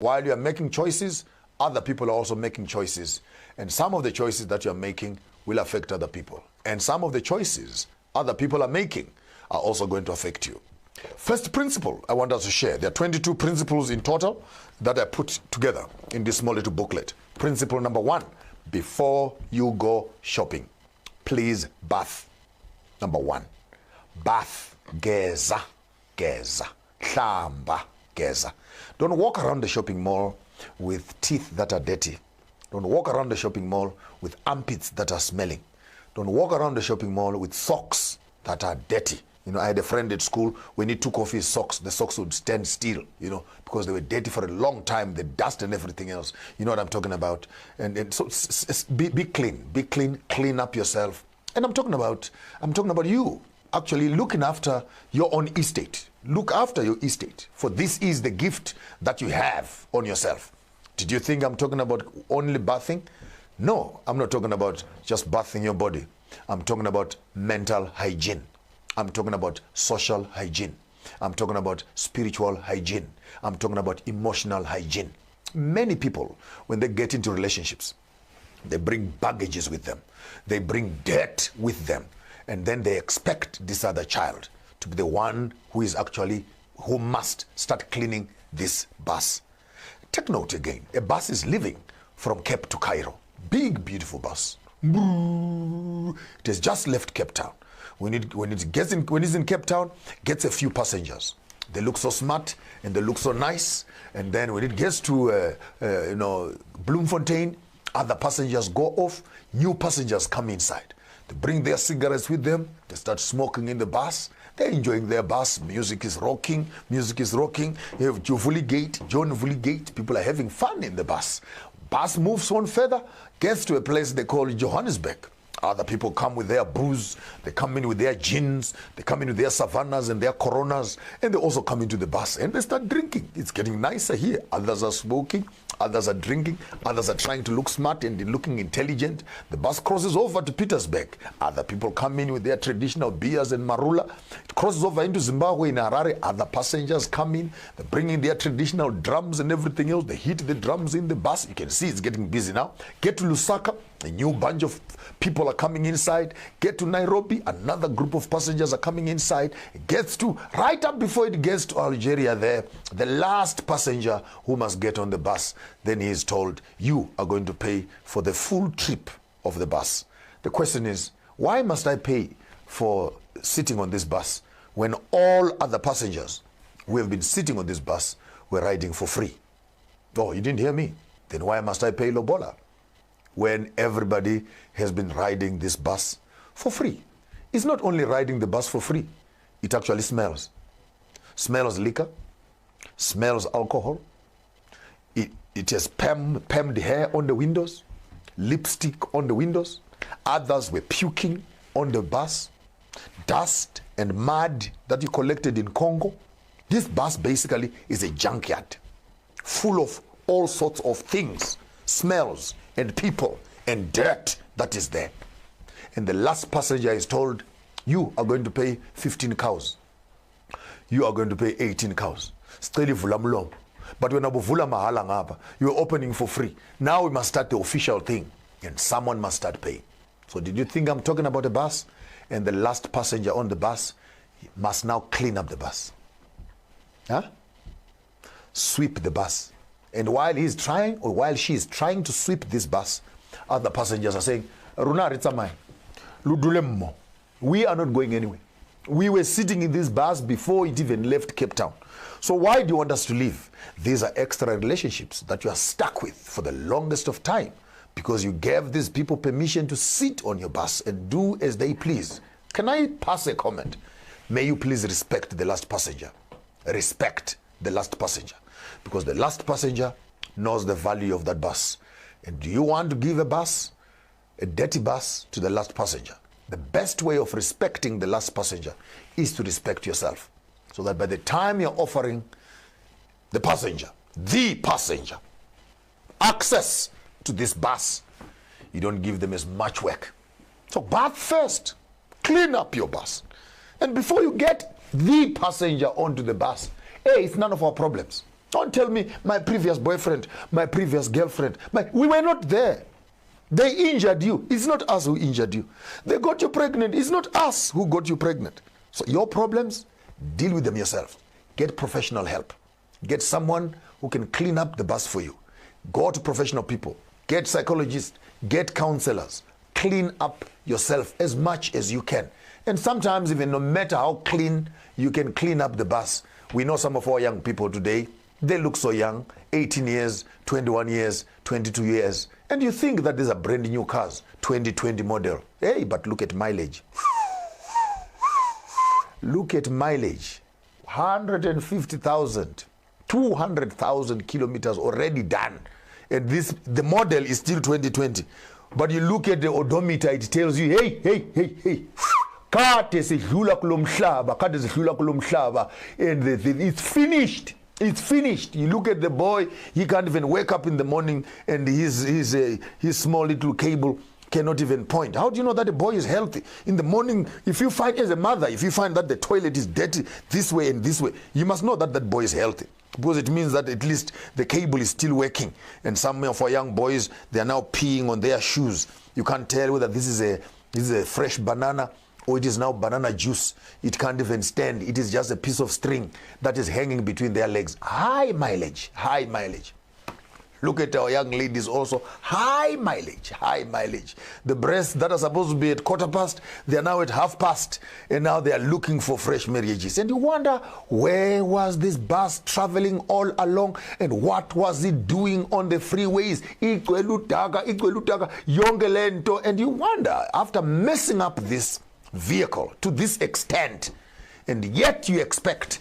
While you are making choices, other people are also making choices. And some of the choices that you are making will affect other people. And some of the choices other people are making are also going to affect you. First principle I want us to share. There are 22 principles in total that I put together in this small little booklet. Principle number 1, before you go shopping, please bath. Number 1, bath, geza, hlamba, geza. Don't walk around the shopping mall with teeth that are dirty. Don't walk around the shopping mall with armpits that are smelling. Don't walk around the shopping mall with socks that are dirty. You know, I had a friend at school, when he took off his socks, the socks would stand still, you know, because they were dirty for a long time, the dust and everything else. You know what I'm talking about? And so be clean, clean up yourself. And I'm talking about you actually looking after your own estate. Look after your estate, for this is the gift that you have on yourself. Did you think I'm talking about only bathing? No, I'm not talking about just bathing your body. I'm talking about mental hygiene. I'm talking about social hygiene. I'm talking about spiritual hygiene. I'm talking about emotional hygiene. Many people, when they get into relationships, they bring baggages with them. They bring debt with them. And then they expect this other child to be the one who must start cleaning this bus. Take note again, a bus is leaving from Cape to Cairo. Big, beautiful bus. It has just left Cape Town. When it's in Cape Town, gets a few passengers. They look so smart and they look so nice. And then when it gets to Bloemfontein, other passengers go off. New passengers come inside. They bring their cigarettes with them. They start smoking in the bus. They're enjoying their bus. Music is rocking. You have John Vulligate. People are having fun in the bus. Bus moves on further, gets to a place they call Johannesburg. Other people come with their booze, they come in with their gins, they come in with their savannas and their coronas, and they also come into the bus and they start drinking. It's getting nicer here. Others are smoking, others are drinking, others are trying to look smart and looking intelligent. The bus crosses over to Pietersburg. Other people come in with their traditional beers and marula. It crosses over into Zimbabwe in Harare. Other passengers come in, they're bringing their traditional drums and everything else. They hit the drums in the bus. You can see it's getting busy now. Get to Lusaka, a new bunch of people are coming inside. Get to Nairobi, another group of passengers are coming inside. It gets to, right up before it gets to Algeria there, the last passenger who must get on the bus, then he is told, you are going to pay for the full trip of the bus. The question is, why must I pay for sitting on this bus when all other passengers who have been sitting on this bus were riding for free? Oh, you didn't hear me? Then why must I pay Lobola when everybody has been riding this bus for free? It's not only riding the bus for free, it actually smells. Smells liquor, smells alcohol. It has permed hair on the windows, lipstick on the windows. Others were puking on the bus, dust and mud that you collected in Congo. This bus basically is a junkyard full of all sorts of things, smells and people and dirt that is there. And the last passenger is told, you are going to pay 15 cows. You are going to pay 18 cows. But when you're opening for free. Now we must start the official thing and someone must start paying. So did you think I'm talking about a bus? And the last passenger on the bus must now clean up the bus. Huh? Sweep the bus. And while he's trying, or while she is trying to sweep this bus, other passengers are saying, we are not going anywhere. We were sitting in this bus before it even left Cape Town. So why do you want us to leave? These are extra relationships that you are stuck with for the longest of time because you gave these people permission to sit on your bus and do as they please. Can I pass a comment? May you please respect the last passenger. Respect the last passenger. Because the last passenger knows the value of that bus. And do you want to give a dirty bus to the last passenger? The best way of respecting the last passenger is to respect yourself. So that by the time you're offering the passenger, access to this bus, you don't give them as much work. So bath first, clean up your bus. And before you get the passenger onto the bus, hey, it's none of our problems. Don't tell me my previous boyfriend, my previous girlfriend. We were not there. They injured you. It's not us who injured you. They got you pregnant. It's not us who got you pregnant. So your problems, deal with them yourself. Get professional help. Get someone who can clean up the bus for you. Go to professional people. Get psychologists. Get counselors. Clean up yourself as much as you can. And sometimes even no matter how clean you can clean up the bus. We know some of our young people today, they look so young, 18 years, 21 years, 22 years. And you think that these are brand new cars, 2020 model. Hey, but look at mileage. Look at mileage. 150,000, 200,000 kilometers already done. And the model is still 2020. But you look at the odometer, it tells you, hey. Kade sidlula kulomhlaba, kade sidlula kulomhlaba, and it's finished. It's finished. You look at the boy, he can't even wake up in the morning, and his small little cable cannot even point. How do you know that the boy is healthy? In the morning, if you find, as a mother, if you find that the toilet is dirty this way and this way, you must know that that boy is healthy, because it means that at least the cable is still working. And some of our young boys, they are now peeing on their shoes. You can't tell whether this is a fresh banana or it is now banana juice. It can't even stand. It is just a piece of string that is hanging between their legs. High mileage, high mileage. Look at our young ladies also. High mileage, high mileage. The breasts that are supposed to be at 1/4 they are now at 1/2, and now they are looking for fresh marriages. And you wonder, where was this bus traveling all along, and what was it doing on the freeways? And you wonder, after messing up this vehicle to this extent, and yet you expect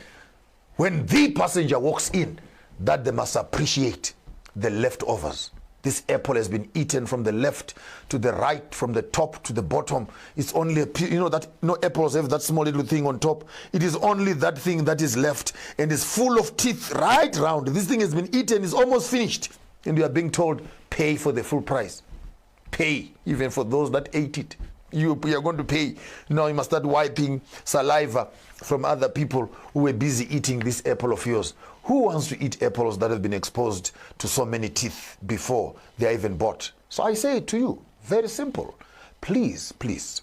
when the passenger walks in that they must appreciate the leftovers. This apple has been eaten from the left to the right, from the top to the bottom. It's only that apples have that small little thing on top. It is only that thing that is left, and is full of teeth right round. This thing has been eaten, it's almost finished, and you are being told, pay for the full price. Pay, even for those that ate it. You are going to pay. Now you must start wiping saliva from other people who were busy eating this apple of yours. Who wants to eat apples that have been exposed to so many teeth before they are even bought? So I say to you, very simple. Please,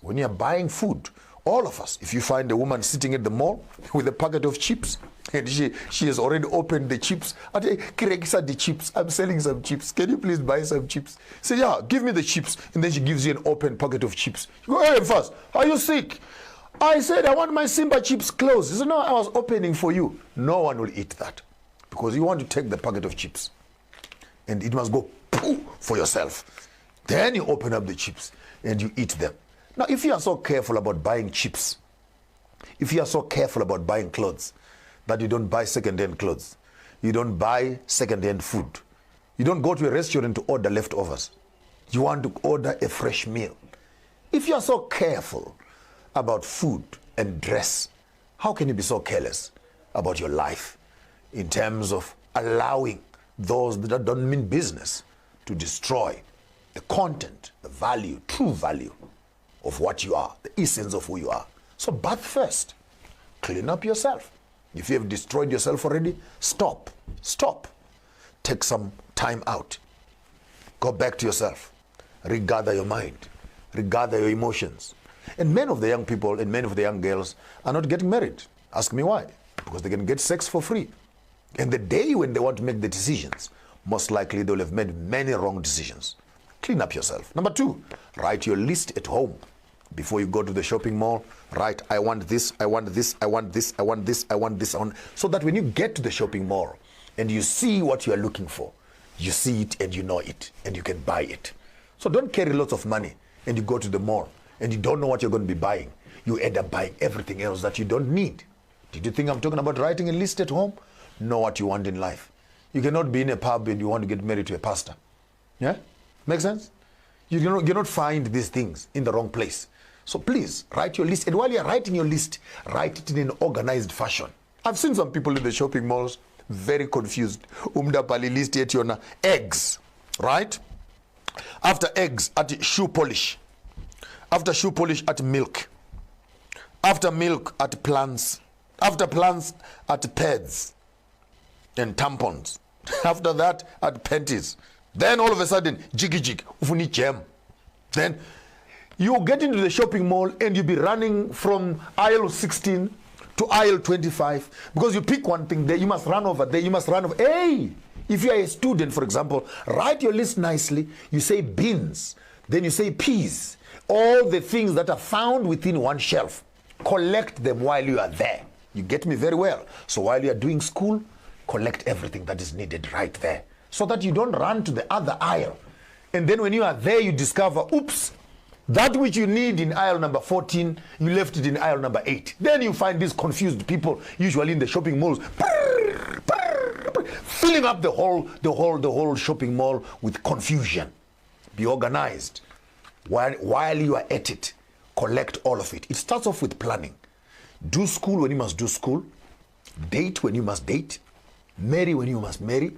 when you are buying food, all of us, if you find a woman sitting at the mall with a packet of chips, and she has already opened the chips. The chips. I'm selling some chips. Can you please buy some chips? Say, yeah, give me the chips. And then she gives you an open packet of chips. You go, hey, first, are you sick? I said, I want my Simba chips closed. He said, no, I was opening for you. No one will eat that, because you want to take the packet of chips, and it must go poo for yourself. Then you open up the chips and you eat them. Now, if you are so careful about buying chips, if you are so careful about buying clothes, that you don't buy second-hand clothes, you don't buy second-hand food, you don't go to a restaurant to order leftovers, you want to order a fresh meal. If you are so careful about food and dress, how can you be so careless about your life in terms of allowing those that don't mean business to destroy the content, the value, true value of what you are, the essence of who you are? So bath first. Clean up yourself. If you have destroyed yourself already, stop. Take some time out. Go back to yourself. Regather your mind. Regather your emotions. And many of the young people and many of the young girls are not getting married. Ask me why. Because they can get sex for free. And the day when they want to make the decisions, most likely they'll have made many wrong decisions. Clean up yourself. Number 2, write your list at home. Before you go to the shopping mall, write, I want this, I want this, I want this, I want this, I want this, so that when you get to the shopping mall and you see what you are looking for, you see it and you know it and you can buy it. So don't carry lots of money and you go to the mall and you don't know what you're going to be buying. You end up buying everything else that you don't need. Did you think I'm talking about writing a list at home? Know what you want in life. You cannot be in a pub and you want to get married to a pastor. Yeah? Make sense? You cannot find these things in the wrong place. So please, write your list. And while you're writing your list, write it in an organized fashion. I've seen some people in the shopping malls very confused. Umdapali list yet yona eggs, right? After eggs, at shoe polish. After shoe polish, at milk. After milk, at plants. After plants, at pads. and tampons. After that, at panties. Then all of a sudden, jiggy jig, ufuni jam. Then you get into the shopping mall and you be running from aisle 16 to aisle 25 because you pick one thing there, you must run over there, you must run over. Hey, if you are a student, for example, write your list nicely. You say beans, then you say peas. All the things that are found within one shelf, collect them while you are there. You get me very well. So while you are doing school, collect everything that is needed right there so that you don't run to the other aisle. And then when you are there, you discover, oops, that which you need in aisle number 14, you left it in aisle number 8. Then you find these confused people, usually in the shopping malls, filling up the whole shopping mall with confusion. Be organized. While you are at it, collect all of it. It starts off with planning. Do school when you must do school. Date when you must date. Marry when you must marry.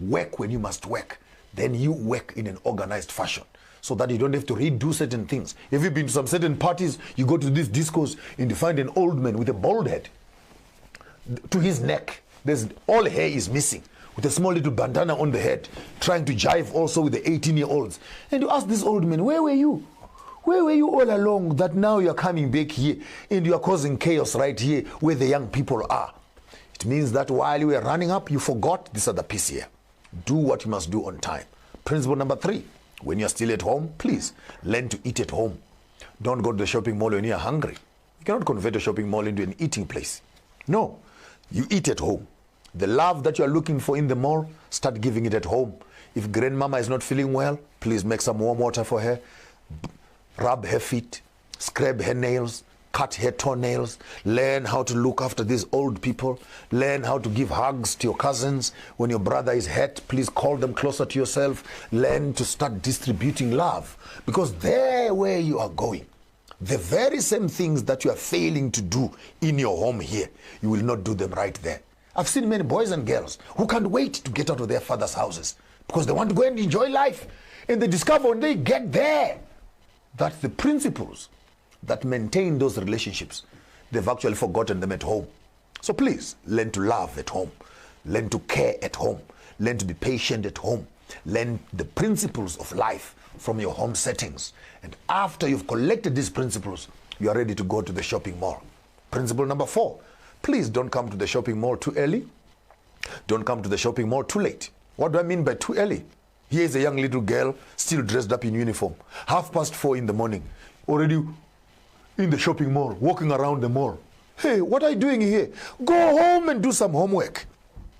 Work when you must work. Then you work in an organized fashion so that you don't have to redo certain things. If you've been to some certain parties, you go to these discos and you find an old man with a bald head. To his neck, all hair is missing, with a small little bandana on the head, trying to jive also with the 18-year-olds. And you ask this old man, where were you? Where were you all along that now you are coming back here and you are causing chaos right here where the young people are? It means that while you were running up, you forgot this other piece here. Do what you must do on time. Principle number 3, when you're still at home, please learn to eat at home. Don't go to the shopping mall when you're hungry. You cannot convert a shopping mall into an eating place. No, you eat at home. The love that you're looking for in the mall, start giving it at home. If grandmama is not feeling well, please make some warm water for her. Rub her feet, scrub her nails, cut her toenails, learn how to look after these old people, learn how to give hugs to your cousins. When your brother is hurt, please call them closer to yourself. Learn to start distributing love, because there where you are going, the very same things that you are failing to do in your home here, you will not do them right there. I've seen many boys and girls who can't wait to get out of their father's houses because they want to go and enjoy life. And they discover when they get there that the principles that maintain those relationships, they've actually forgotten them at home. So please, learn to love at home. Learn to care at home. Learn to be patient at home. Learn the principles of life from your home settings. And after you've collected these principles, you are ready to go to the shopping mall. Principle number 4, please don't come to the shopping mall too early. Don't come to the shopping mall too late. What do I mean by too early? Here is a young little girl still dressed up in uniform. 4:30 in the morning. Already in the shopping mall, walking around the mall. Hey, what are you doing here? Go home and do some homework.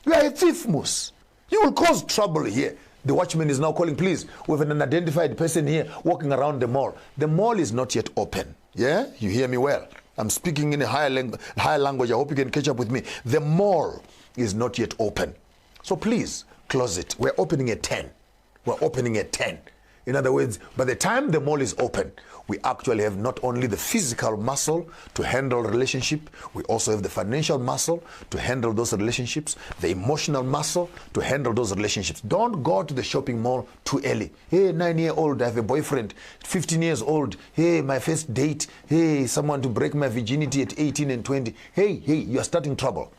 You are a thief, Moose. You will cause trouble here. The watchman is now calling, please, we have an unidentified person here walking around the mall. The mall is not yet open. Yeah? You hear me well? I'm speaking in a higher language. I hope you can catch up with me. The mall is not yet open. So please, close it. We're opening at 10. We're opening at 10. In other words, by the time the mall is open, we actually have not only the physical muscle to handle relationship, we also have the financial muscle to handle those relationships, the emotional muscle to handle those relationships. Don't go to the shopping mall too early. Hey, 9-year-old, I have a boyfriend. 15 years old. Hey, my first date. Hey, someone to break my virginity at 18 and 20. Hey, you are starting trouble.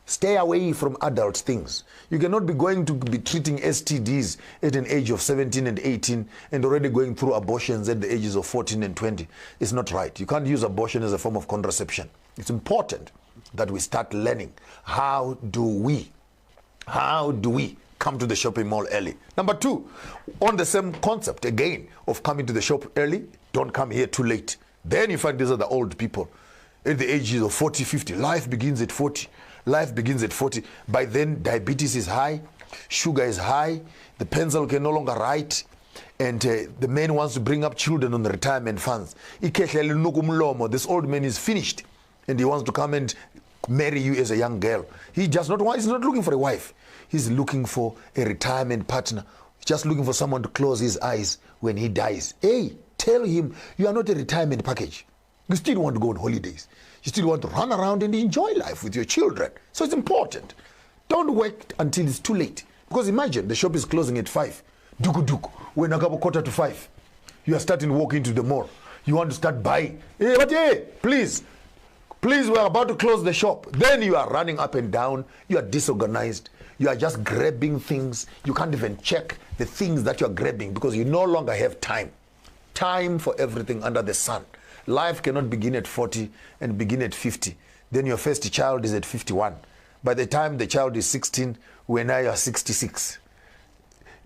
Stay away from adult things. You cannot be going to be treating STDs at an age of 17 and 18 and already going through abortions at the ages of 14 and 20. It's not right. You can't use abortion as a form of contraception. It's important that we start learning how do we come to the shopping mall early. Number 2, on the same concept again of coming to the shop early, don't come here too late. Then you find these are the old people at the ages of 40, 50. Life begins at 40. Life begins at 40. By then, diabetes is high, sugar is high, the pencil can no longer write, and the man wants to bring up children on the retirement funds. This old man is finished, and he wants to come and marry you as a young girl. He's not looking for a wife. He's looking for a retirement partner. Just looking for someone to close his eyes when he dies. Hey, tell him you are not a retirement package. You still want to go on holidays. You still want to run around and enjoy life with your children. So it's important. Don't wait until it's too late. Because imagine the shop is closing at 5. Duku. When I go 4:45, you are starting to walk into the mall. You want to start buying. Hey, please, we're about to close the shop. Then you are running up and down. You are disorganized. You are just grabbing things. You can't even check the things that you're grabbing because you no longer have time. Time for everything under the sun. Life cannot begin at 40 and begin at 50. Then your first child is at 51. By the time the child is 16, when now you are 66.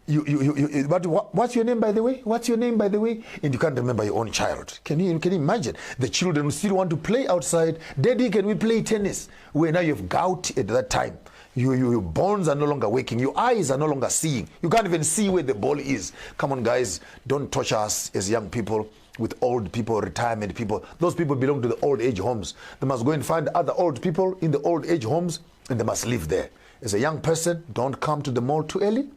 But what's your name, by the way? What's your name, by the way? And you can't remember your own child. Can you imagine? The children still want to play outside. Daddy, can we play tennis? When now you have gout at that time. Your bones are no longer working. Your eyes are no longer seeing. You can't even see where the ball is. Come on, guys. Don't torture us as young people with old people, retirement people. Those people belong to the old age homes. They must go and find other old people in the old age homes and they must live there. As a young person, don't come to the mall too early.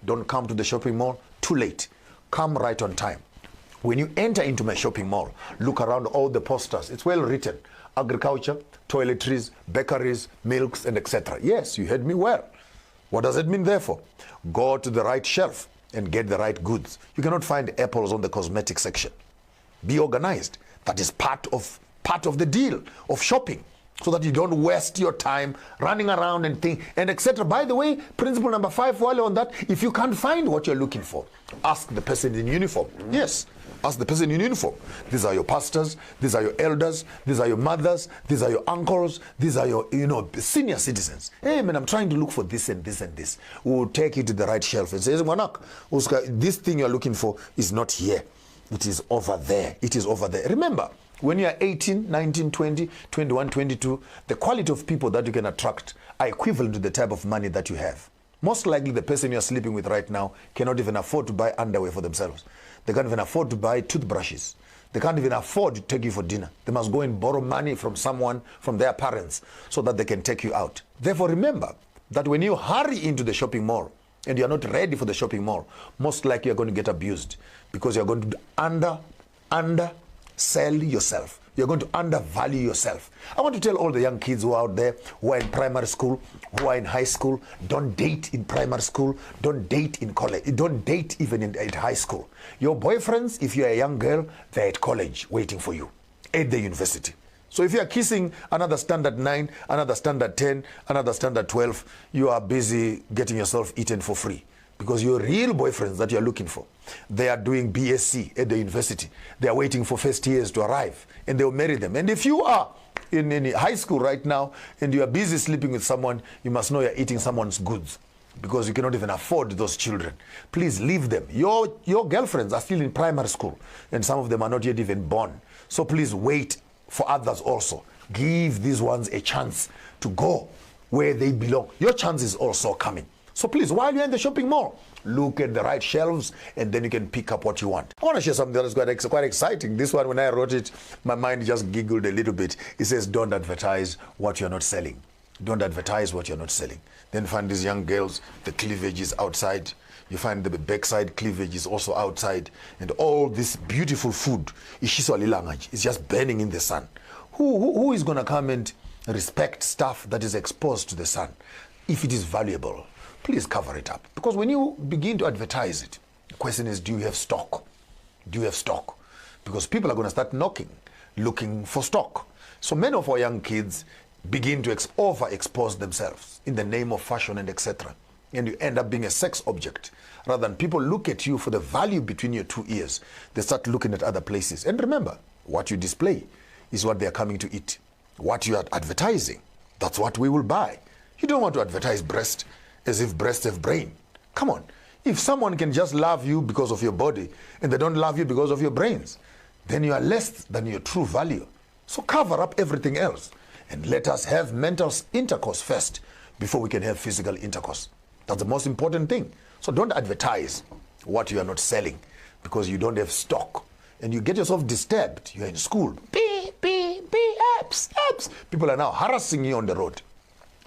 Don't come to the shopping mall too late. Come right on time. When you enter into my shopping mall, look around all the posters. It's well written. Agriculture, toiletries, bakeries, milks, and etc. Yes, you heard me well. What does it mean, therefore? Go to the right shelf and get the right goods. You cannot find apples on the cosmetic section. Be organized. That is part of the deal of shopping, so that you don't waste your time running around and think and etc. By the way, principle number 5, while on that, if you can't find what you're looking for, ask the person in uniform. Yes, ask the person in uniform. These are your pastors, these are your elders, these are your mothers, these are your uncles, these are your senior citizens. Hey man, I'm trying to look for this and this and this. We'll take you to the right shelf and say, this thing you're looking for is not here. It is over there. It is over there. Remember, when you are 18, 19, 20, 21, 22, the quality of people that you can attract are equivalent to the type of money that you have. Most likely the person you're sleeping with right now cannot even afford to buy underwear for themselves. They can't even afford to buy toothbrushes. They can't even afford to take you for dinner. They must go and borrow money from someone, from their parents, so that they can take you out. Therefore, remember that when you hurry into the shopping mall and you're not ready for the shopping mall, most likely you're going to get abused because you're going to undersell yourself. You're going to undervalue yourself. I want to tell all the young kids who are out there, who are in primary school, who are in high school, don't date in primary school, don't date in college, don't date even at high school. Your boyfriends, if you're a young girl, they're at college waiting for you, at the university. So if you are kissing another standard 9, another standard 10, another standard 12, you are busy getting yourself eaten for free. Because your real boyfriends that you're looking for, they are doing BSc at the university. They are waiting for first years to arrive and they'll marry them. And if you are in high school right now and you are busy sleeping with someone, you must know you're eating someone's goods because you cannot even afford those children. Please leave them. Your girlfriends are still in primary school and some of them are not yet even born. So please wait for others also. Give these ones a chance to go where they belong. Your chance is also coming. So please, while you're in the shopping mall, look at the right shelves and then you can pick up what you want. I want to share something that is quite exciting. This one, when I wrote it, my mind just giggled a little bit. It says, don't advertise what you're not selling. Don't advertise what you're not selling. Then find these young girls, the cleavage is outside. You find the backside cleavage is also outside. And all this beautiful food is just burning in the sun. Who is going to come and respect stuff that is exposed to the sun? If it is valuable, please cover it up. Because when you begin to advertise it, the question is, do you have stock? Do you have stock? Because people are going to start knocking, looking for stock. So many of our young kids begin to overexpose themselves in the name of fashion and etc. And you end up being a sex object. Rather than people look at you for the value between your two ears, they start looking at other places. And remember, what you display is what they are coming to eat. What you are advertising, that's what we will buy. You don't want to advertise breast as if breasts have brain. Come on. If someone can just love you because of your body and they don't love you because of your brains, then you are less than your true value. So cover up everything else and let us have mental intercourse first before we can have physical intercourse. That's the most important thing. So don't advertise what you are not selling because you don't have stock and you get yourself disturbed. You're in school. Apps. People are now harassing you on the road.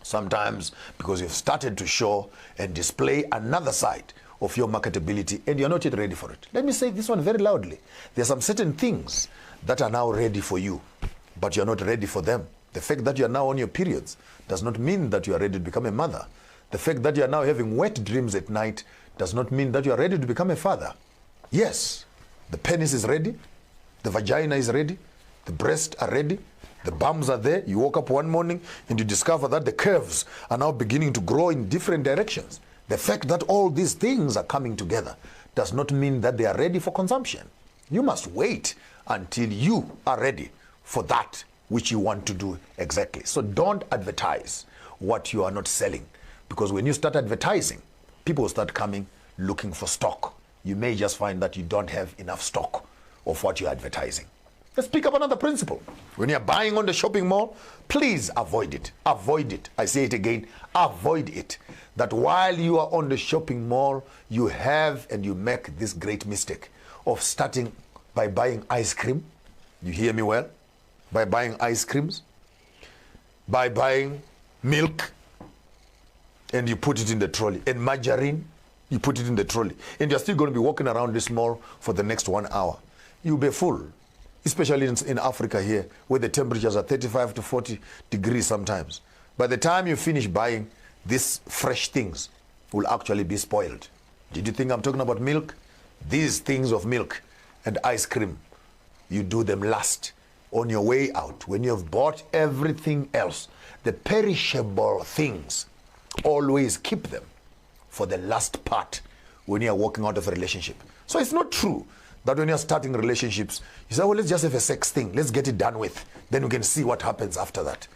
Sometimes because you've started to show and display another side of your marketability and you're not yet ready for it. Let me say this one very loudly. There are some certain things that are now ready for you, but you're not ready for them. The fact that you're now on your periods does not mean that you are ready to become a mother. The fact that you're now having wet dreams at night does not mean that you are ready to become a father. Yes, the penis is ready, the vagina is ready, the breasts are ready, The bumps are there. You woke up one morning and you discover that the curves are now beginning to grow in different directions. The fact that all these things are coming together does not mean that they are ready for consumption. You must wait until you are ready for that which you want to do exactly. So don't advertise what you are not selling, because when you start advertising, people will start coming looking for stock. You may just find that you don't have enough stock of what you're advertising. Let's pick up another principle. When you're buying on the shopping mall, please avoid it. Avoid it. I say it again, avoid it. That while you are on the shopping mall, you have and you make this great mistake of starting by buying ice cream. You hear me well? By buying ice creams, by buying milk, and you put it in the trolley, and margarine, you put it in the trolley, and you're still going to be walking around this mall for the next 1 hour. You'll be full, especially in Africa here, where the temperatures are 35 to 40 degrees sometimes. By the time you finish buying, these fresh things will actually be spoiled. Did you think I'm talking about milk? These things of milk and ice cream, you do them last on your way out. When you have bought everything else, the perishable things, always keep them for the last part when you are walking out of a relationship. So it's not true that when you're starting relationships, you say, well, let's just have a sex thing. Let's get it done with. Then we can see what happens after that.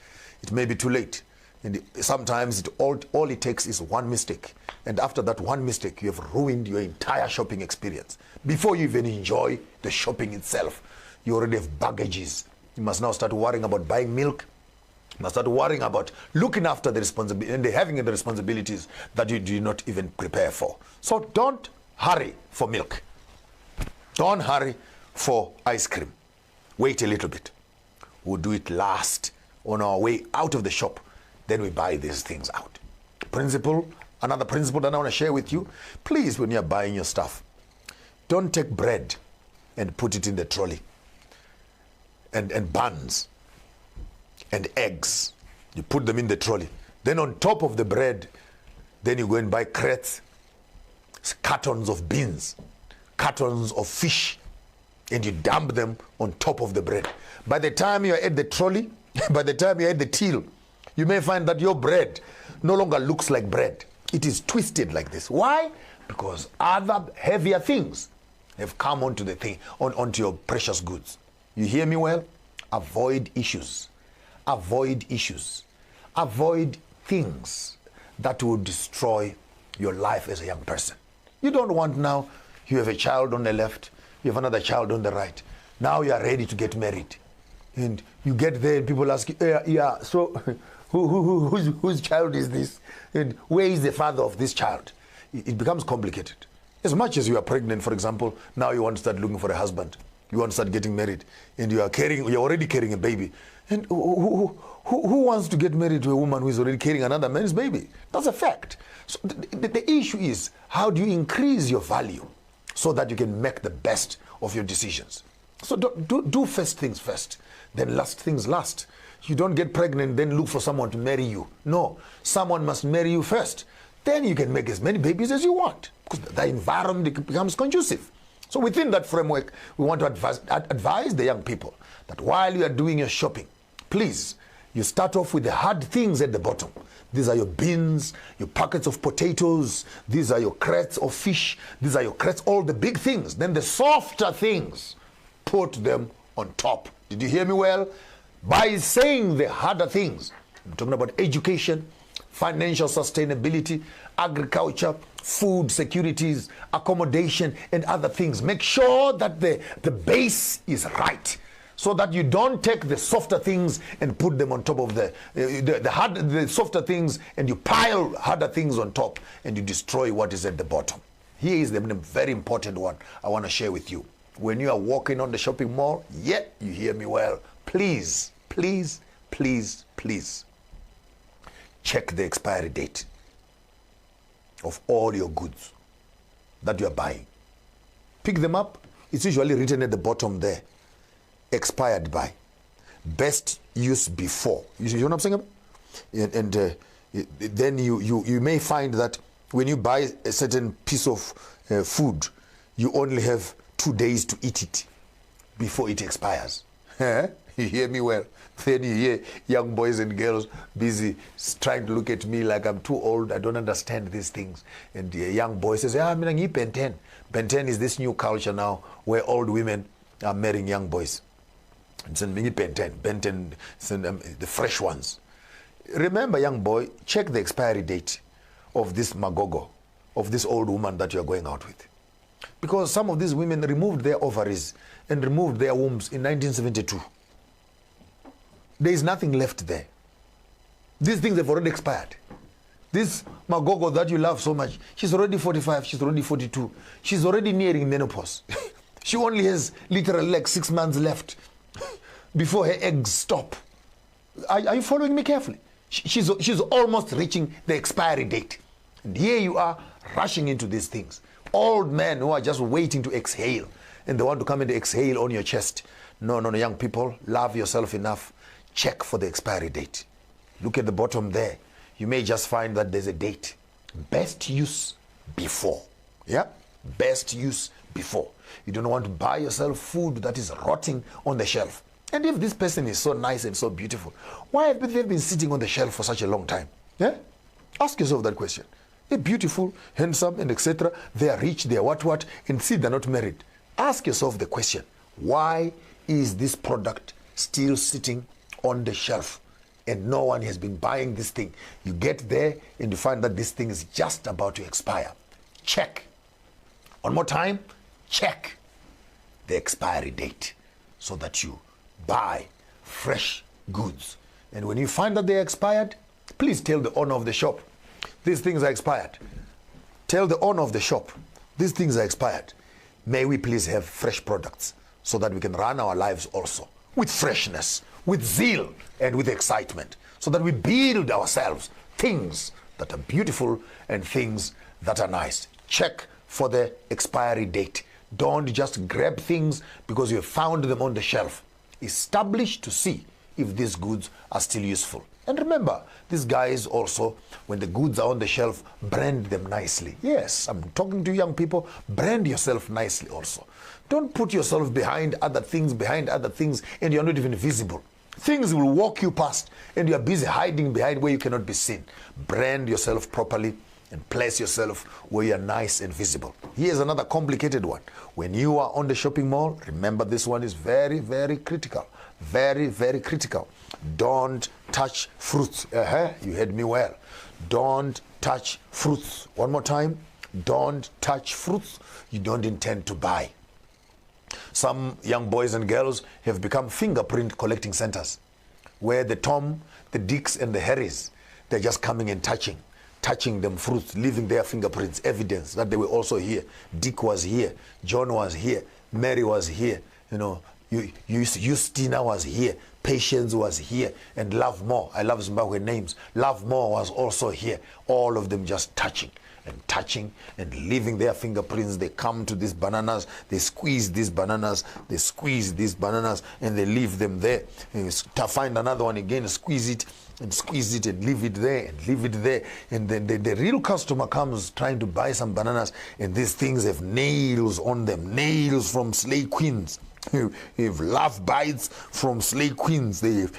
It may be too late. And sometimes all it takes is one mistake. And after that one mistake, you have ruined your entire shopping experience. Before you even enjoy the shopping itself, you already have baggages. You must now start worrying about buying milk. You must start worrying about looking after the responsibility and having the responsibilities that you do not even prepare for. So don't hurry for milk. Don't hurry for ice cream. Wait a little bit. We'll do it last on our way out of the shop. Then we buy these things out. Another principle that I want to share with you. Please, when you're buying your stuff, don't take bread and put it in the trolley. And buns and eggs. You put them in the trolley. Then on top of the bread, then you go and buy crates, cartons of beans, cartons of fish, and you dump them on top of the bread. By the time you're at the trolley, by the time you're at the till, you may find that your bread no longer looks like bread. It is twisted like this. Why? Because other heavier things have come onto the thing, onto your precious goods. You hear me well? Avoid issues. Avoid issues. Avoid things that will destroy your life as a young person. You don't want now, you have a child on the left, you have another child on the right. Now you are ready to get married. And you get there and people ask you, so whose child is this? And where is the father of this child? It becomes complicated. As much as you are pregnant, for example, now you want to start looking for a husband. You want to start getting married, and you're already carrying a baby. And who wants to get married to a woman who is already carrying another man's baby? That's a fact. So the issue is, how do you increase your value so that you can make the best of your decisions? So do first things first, then last things last. You don't get pregnant, then look for someone to marry you. No, someone must marry you first. Then you can make as many babies as you want, because the environment becomes conducive. So within that framework, we want to advise the young people that while you are doing your shopping, please, you start off with the hard things at the bottom. These are your beans, your packets of potatoes, these are your crates of fish, these are your crates, all the big things. Then the softer things, put them on top. Did you hear me well? By saying the harder things, I'm talking about education, financial sustainability, agriculture, food securities, accommodation, and other things. Make sure that the base is right, so that you don't take the softer things and put them on top of the softer things, and you pile harder things on top, and you destroy what is at the bottom. Here is the very important one I want to share with you. When you are walking on the shopping mall, you hear me well, please, please, please, please, check the expiry date of all your goods that you are buying. Pick them up. It's usually written at the bottom there. Expired by. Best use before. You know what I'm saying? And then you may find that when you buy a certain piece of food, you only have 2 days to eat it before it expires. You hear me well? Then you hear young boys and girls busy trying to look at me like I'm too old, I don't understand these things. And the young boy says, I'm going to Ben 10. Ben 10 is this new culture now where old women are marrying young boys. And so Ben 10, the fresh ones. Remember, young boy, check the expiry date of this magogo, of this old woman that you're going out with. Because some of these women removed their ovaries and removed their wombs in 1972. There is nothing left there. These things have already expired. This magogo that you love so much, she's already 45, she's already 42. She's already nearing menopause. She only has literally like 6 months left before her eggs stop. Are you following me carefully? She's almost reaching the expiry date. And here you are rushing into these things. Old men who are just waiting to exhale, and they want to come and exhale on your chest. No, young people, love yourself enough. Check for the expiry date. Look at the bottom there. You may just find that there's a date. Best use before. Yeah? Best use before. You don't want to buy yourself food that is rotting on the shelf. And if this person is so nice and so beautiful, why have they been sitting on the shelf for such a long time? Yeah? Ask yourself that question. They're beautiful, handsome, and etc. They are rich, they are what, and see they're not married. Ask yourself the question, why is this product still sitting on the shelf and no one has been buying this thing? You get there and you find that this thing is just about to expire. Check. One more time, check the expiry date so that you buy fresh goods. And when you find that they are expired, please tell the owner of the shop, these things are expired. Tell the owner of the shop, these things are expired. May we please have fresh products so that we can run our lives also with freshness, with zeal, and with excitement, so that we build ourselves things that are beautiful and things that are nice. Check for the expiry date. Don't just grab things because you have found them on the shelf. Establish to see if these goods are still useful. And remember, these guys also, when the goods are on the shelf, brand them nicely. Yes, I'm talking to young people, brand yourself nicely also. Don't put yourself behind other things, and you're not even visible. Things will walk you past, and you're busy hiding behind where you cannot be seen. Brand yourself properly and place yourself where you're nice and visible. Here's another complicated one. When you are on the shopping mall, remember this one is very, very critical. Very, very critical. Don't touch fruits. You heard me well. Don't touch fruits. One more time. Don't touch fruits you don't intend to buy. Some young boys and girls have become fingerprint collecting centers where the Tom, the Dicks, and the Harrys, they're just coming and touching them fruits, leaving their fingerprints, evidence that they were also here. Dick was here, John was here, Mary was here, Justina was here, Patience was here, and Love More, I love Zimbabwe names, Love More was also here. All of them just touching and leaving their fingerprints. They come to these bananas, they squeeze these bananas, and they leave them there. And find another one again, squeeze it and leave it there, and then the real customer comes trying to buy some bananas, and these things have nails on them, nails from slay queens. They've love bites from slay queens. It's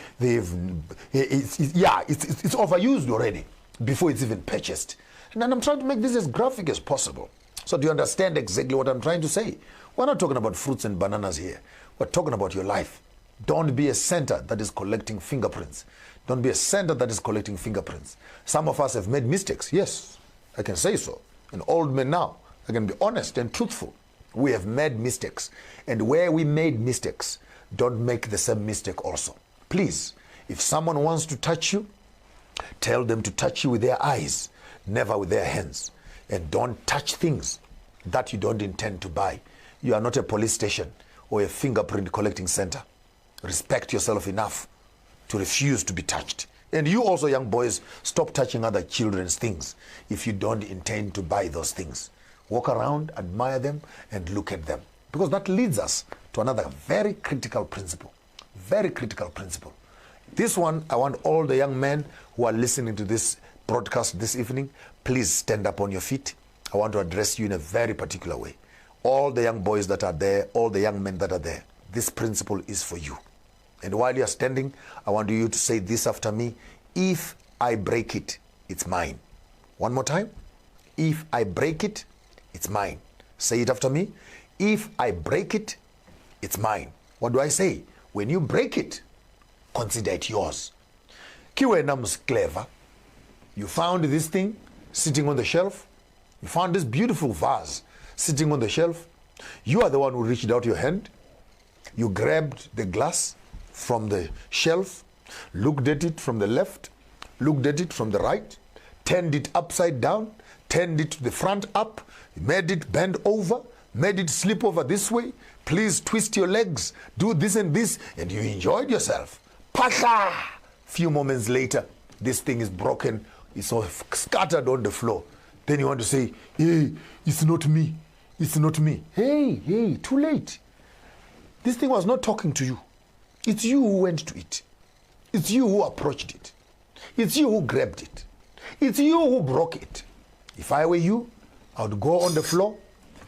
overused already before it's even purchased. And I'm trying to make this as graphic as possible. So do you understand exactly what I'm trying to say? We're not talking about fruits and bananas here. We're talking about your life. Don't be a center that is collecting fingerprints. Don't be a center that is collecting fingerprints. Some of us have made mistakes. Yes, I can say so. An old man now, I can be honest and truthful. We have made mistakes. And where we made mistakes, don't make the same mistake also. Please, if someone wants to touch you, tell them to touch you with their eyes, never with their hands. And don't touch things that you don't intend to buy. You are not a police station or a fingerprint collecting center. Respect yourself enough to refuse to be touched. And you also, young boys, stop touching other children's things if you don't intend to buy those things. Walk around, admire them, and look at them. Because that leads us to another very critical principle. Very critical principle. This one, I want all the young men who are listening to this broadcast this evening, please stand up on your feet. I want to address you in a very particular way. All the young boys that are there, all the young men that are there, this principle is for you. And while you are standing, I want you to say this after me. If I break it, it's mine. One more time. If I break it, it's mine. Say it after me. If I break it, it's mine. What do I say? When you break it, consider it yours. Kiwenam's clever. You found this thing sitting on the shelf. You found this beautiful vase sitting on the shelf. You are the one who reached out your hand. You grabbed the glass from the shelf, looked at it from the left, looked at it from the right, turned it upside down, turned it to the front up, made it bend over, made it slip over this way. Please twist your legs, do this and this, and you enjoyed yourself. Pasha! Few moments later, this thing is broken. It's all scattered on the floor. Then you want to say, hey, it's not me. It's not me. Hey, too late. This thing was not talking to you. It's you who went to it. It's you who approached it. It's you who grabbed it. It's you who broke it. If I were you, I would go on the floor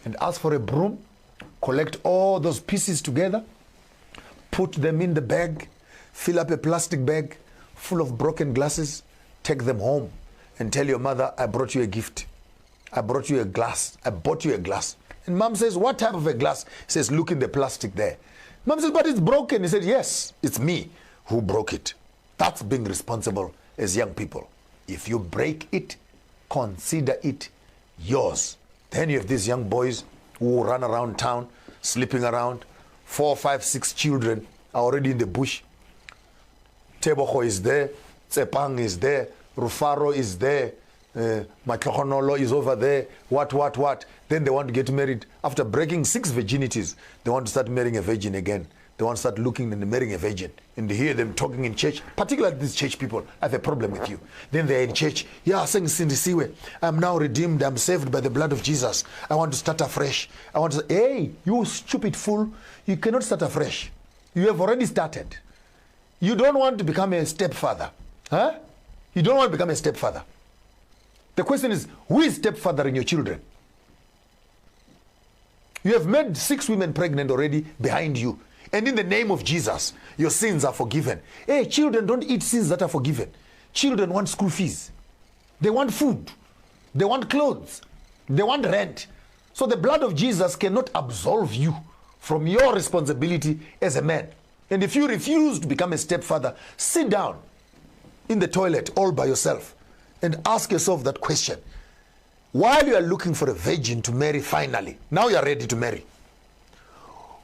and ask for a broom, collect all those pieces together, put them in the bag, fill up a plastic bag full of broken glasses, take them home and tell your mother, I brought you a gift. I brought you a glass. I bought you a glass. And mom says, what type of a glass? He says, look in the plastic there. Mom says, but it's broken. He said, yes, it's me who broke it. That's being responsible as young people. If you break it, consider it yours. Then you have these young boys who run around town, sleeping around. 4, 5, 6 children are already in the bush. Teboho is there. Tsepang is there. Rufaro is there. Matlohonolo is over there. What? Then they want to get married. After breaking 6 virginities, they want to start marrying a virgin again. They want to start looking and marrying a virgin. And you hear them talking in church, particularly these church people. I have a problem with you. Then they're in church. Yeah, saying, Sindisiwe, I'm now redeemed. I'm saved by the blood of Jesus. I want to start afresh. I want to say, hey, you stupid fool. You cannot start afresh. You have already started. You don't want to become a stepfather. Huh? You don't want to become a stepfather. The question is, who is stepfather in your children? You have made 6 women pregnant already behind you. And in the name of Jesus, your sins are forgiven. Hey, children don't eat sins that are forgiven. Children want school fees. They want food. They want clothes. They want rent. So the blood of Jesus cannot absolve you from your responsibility as a man. And if you refuse to become a stepfather, sit down in the toilet all by yourself and ask yourself that question. While you are looking for a virgin to marry finally, now you are ready to marry.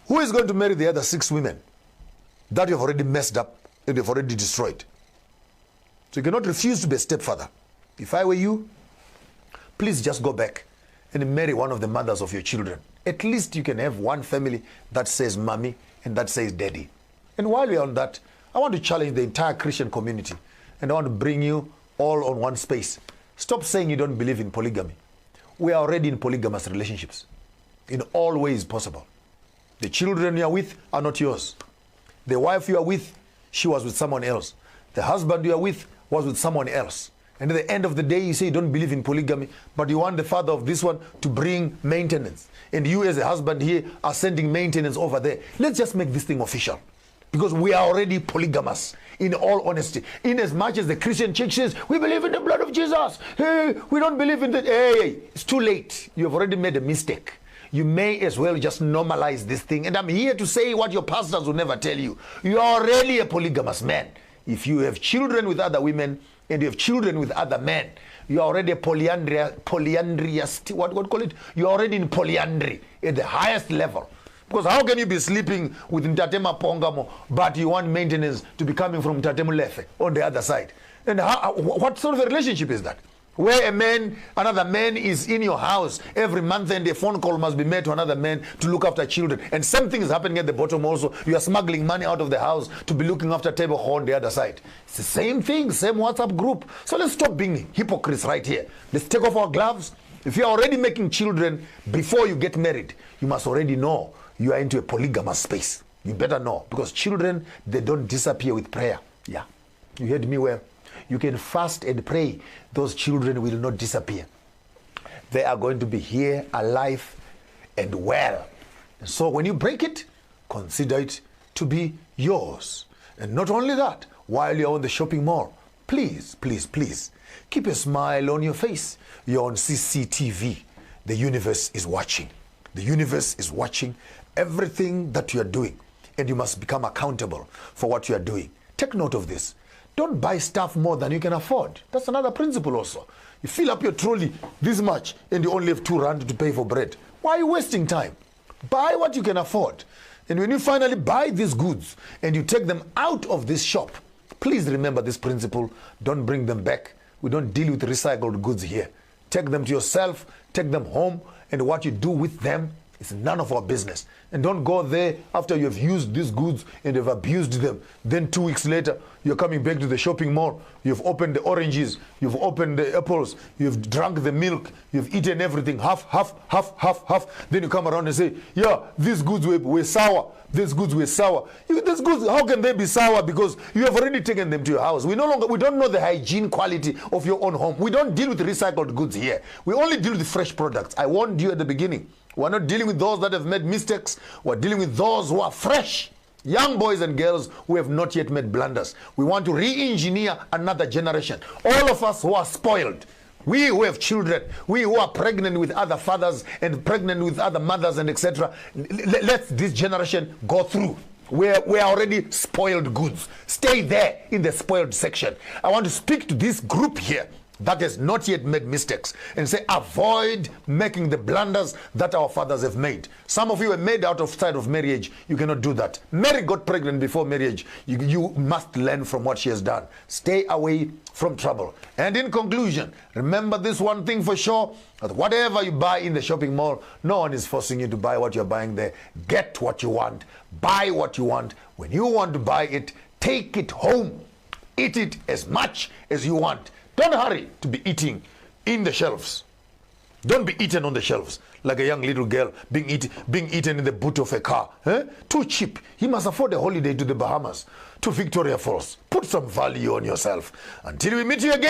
Who is going to marry the other 6 women that you have already messed up and you have already destroyed? So you cannot refuse to be a stepfather. If I were you, please just go back and marry one of the mothers of your children. At least you can have one family that says mommy and that says daddy. And while we're on that, I want to challenge the entire Christian community and I want to bring you all on one space. Stop saying you don't believe in polygamy. We are already in polygamous relationships in all ways possible. The children you are with are not yours. The wife you are with, she was with someone else. The husband you are with was with someone else. And at the end of the day, you say you don't believe in polygamy, but you want the father of this one to bring maintenance. And you as a husband here are sending maintenance over there. Let's just make this thing official. Because we are already polygamous, in all honesty. In as much as the Christian church says, we believe in the blood of Jesus. Hey, we don't believe in that. Hey, it's too late. You have already made a mistake. You may as well just normalize this thing. And I'm here to say what your pastors will never tell you. You are already a polygamous man. If you have children with other women and you have children with other men, you are already a polyandrous, what call it? You are already in polyandry at the highest level. Because how can you be sleeping with Ntate Maponga, but you want maintenance to be coming from Ntate Mulefe on the other side? And what sort of a relationship is that? Where another man is in your house every month and a phone call must be made to another man to look after children. And same thing is happening at the bottom also. You are smuggling money out of the house to be looking after table on the other side. It's the same thing, same WhatsApp group. So let's stop being hypocrites right here. Let's take off our gloves. If you are already making children before you get married, you must already know you are into a polygamous space. You better know, because children, they don't disappear with prayer. Yeah, you heard me well. You can fast and pray. Those children will not disappear. They are going to be here, alive, and well. And so when you break it, consider it to be yours. And not only that, while you're on the shopping mall, please, please, please, keep a smile on your face. You're on CCTV. The universe is watching. The universe is watching everything that you are doing, and you must become accountable for what you are doing. Take note of this. Don't buy stuff more than you can afford. That's another principle also. You fill up your trolley this much and you only have R2 to pay for bread. Why are you wasting time? Buy what you can afford. And when you finally buy these goods and you take them out of this shop, please remember this principle. Don't bring them back. We don't deal with recycled goods here. Take them to yourself, take them home, and what you do with them is none of our business. And don't go there after you have used these goods and you've abused them. Then 2 weeks later, you're coming back to the shopping mall. You've opened the oranges, you've opened the apples, you've drunk the milk, you've eaten everything, half. Then you come around and say, yeah, these goods were sour. These goods were sour. These goods, how can they be sour? Because you have already taken them to your house. We don't know the hygiene quality of your own home. We don't deal with recycled goods here. We only deal with fresh products. I warned you at the beginning. We're not dealing with those that have made mistakes. We're dealing with those who are fresh. Young boys and girls who have not yet made blunders. We want to re-engineer another generation. All of us who are spoiled. We who have children, we who are pregnant with other fathers and pregnant with other mothers and etc. Let this generation go through. We're already spoiled goods. Stay there in the spoiled section. I want to speak to this group here that has not yet made mistakes and say, avoid making the blunders that our fathers have made. Some of you are made outside of marriage. You cannot do that. Mary got pregnant before marriage. You must learn from what she has done. Stay away from trouble. And in conclusion, remember this one thing for sure, that whatever you buy in the shopping mall, no one is forcing you to buy what you're buying there. Get what you want. Buy what you want. When you want to buy it, take it home. Eat it as much as you want. Don't hurry to be eating in the shelves. Don't be eaten on the shelves like a young little girl being eaten in the boot of a car. Too cheap. He must afford a holiday to the Bahamas, to Victoria Falls. Put some value on yourself. Until we meet you again.